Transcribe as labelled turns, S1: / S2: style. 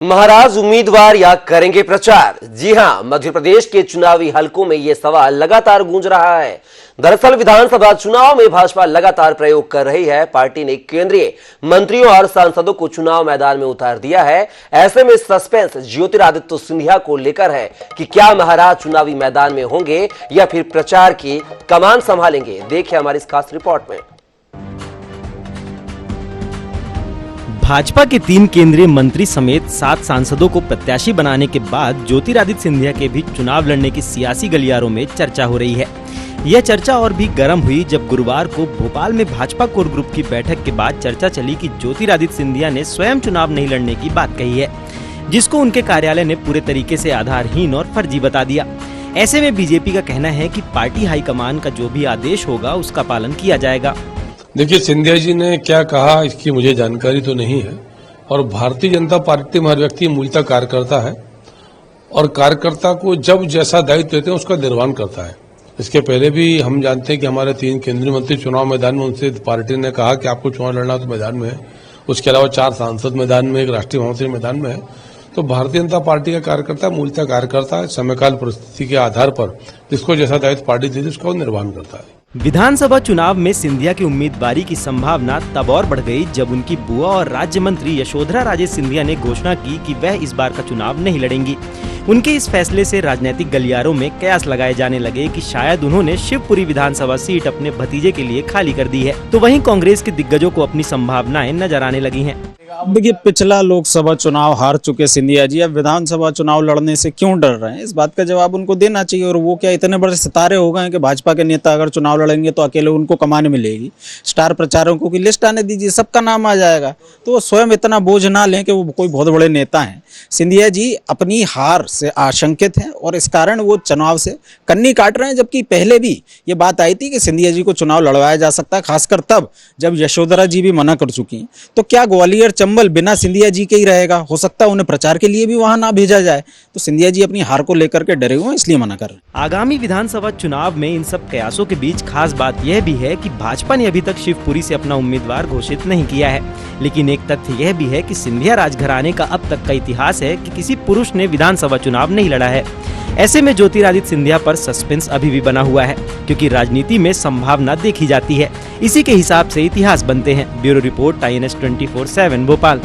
S1: महाराज उम्मीदवार या करेंगे प्रचार? जी हां, मध्य प्रदेश के चुनावी हलकों में यह सवाल लगातार गूंज रहा है। दरअसल विधानसभा चुनाव में भाजपा लगातार प्रयोग कर रही है। पार्टी ने केंद्रीय मंत्रियों और सांसदों को चुनाव मैदान में उतार दिया है। ऐसे में सस्पेंस ज्योतिरादित्य सिंधिया को लेकर है कि क्या महाराज चुनावी मैदान में होंगे या फिर प्रचार की कमान संभालेंगे। देखिए हमारी इस खास रिपोर्ट में।
S2: भाजपा के 3 केंद्रीय मंत्री समेत 7 सांसदों को प्रत्याशी बनाने के बाद ज्योतिरादित्य सिंधिया के भी चुनाव लड़ने की सियासी गलियारों में चर्चा हो रही है। यह चर्चा और भी गर्म हुई जब गुरुवार को भोपाल में भाजपा कोर ग्रुप की बैठक के बाद चर्चा चली कि ज्योतिरादित्य सिंधिया ने स्वयं चुनाव नहीं लड़ने की बात कही है, जिसको उनके कार्यालय ने पूरे तरीके से आधारहीन और फर्जी बता दिया। ऐसे में बीजेपी का कहना है कि पार्टी हाईकमान का जो भी आदेश होगा उसका पालन किया जाएगा।
S3: देखिए, सिंधिया जी ने क्या कहा इसकी मुझे जानकारी तो नहीं है, और भारतीय जनता पार्टी में हर व्यक्ति मूलतः कार्यकर्ता है और कार्यकर्ता को जब जैसा दायित्व देते हैं उसका निर्वहन करता है। इसके पहले भी हम जानते हैं कि हमारे 3 केंद्रीय मंत्री चुनाव मैदान में, उनसे पार्टी ने कहा कि आपको चुनाव लड़ना तो मैदान में है। उसके अलावा 4 सांसद मैदान में, एक राष्ट्रीय महामंत्री मैदान में है। तो भारतीय जनता पार्टी का कार्यकर्ता मूलतः कार्यकर्ता है, समयकाल परिस्थिति के आधार पर जिसको जैसा दायित्व पार्टी देती है उसका निर्वहन करता है।
S2: विधानसभा चुनाव में सिंधिया की उम्मीदवारी की संभावना तब और बढ़ गई जब उनकी बुआ और राज्य मंत्री यशोधरा राजे सिंधिया ने घोषणा की कि वह इस बार का चुनाव नहीं लड़ेंगी। उनके इस फैसले से राजनीतिक गलियारों में कयास लगाए जाने लगे कि शायद उन्होंने शिवपुरी विधानसभा सीट अपने भतीजे के लिए खाली कर दी है। तो वहीं कांग्रेस के दिग्गजों को अपनी संभावनाएं नजर आने लगी हैं।
S4: अब देखिए, पिछला लोकसभा चुनाव हार चुके सिंधिया जी अब विधानसभा चुनाव लड़ने से क्यों डर रहे हैं, इस बात का जवाब उनको देना चाहिए। और वो क्या इतने बड़े सितारे हो गए हैं कि भाजपा के नेता अगर चुनाव लड़ेंगे तो अकेले उनको कमान मिलेगी? स्टार प्रचारकों की लिस्ट आने दीजिए, सबका नाम आ जाएगा। तो वो स्वयं इतना बोझ ना लें कि वो कोई बहुत बड़े नेता हैं। सिंधिया जी अपनी हार से आशंकित हैं और इस कारण वो चुनाव से कन्नी काट रहे हैं। जबकि पहले भी ये बात आई थी कि सिंधिया जी को चुनाव लड़वाया जा सकता है, खासकर तब जब यशोधरा जी भी मना कर चुकी हैं। तो क्या ग्वालियर चंबल बिना सिंधिया जी के ही रहेगा? हो सकता है उन्हें प्रचार के लिए भी वहां ना भेजा जाए। तो सिंधिया जी अपनी हार को लेकर के डरे हुए हैं, इसलिए मना कर रहे हैं।
S2: आगामी विधानसभा चुनाव में इन सब कयासों के बीच खास बात यह भी है कि भाजपा ने अभी तक शिवपुरी से अपना उम्मीदवार घोषित नहीं किया है। लेकिन एक तथ्य यह भी है कि सिंधिया राजघराने का अब तक का इतिहास है कि किसी पुरुष ने विधानसभा चुनाव नहीं लड़ा है। ऐसे में ज्योतिरादित्य सिंधिया पर सस्पेंस अभी भी बना हुआ है, क्योंकि राजनीति में संभावना देखी जाती है, इसी के हिसाब से इतिहास बनते हैं। Bureau report INS 24/7 Bhopal.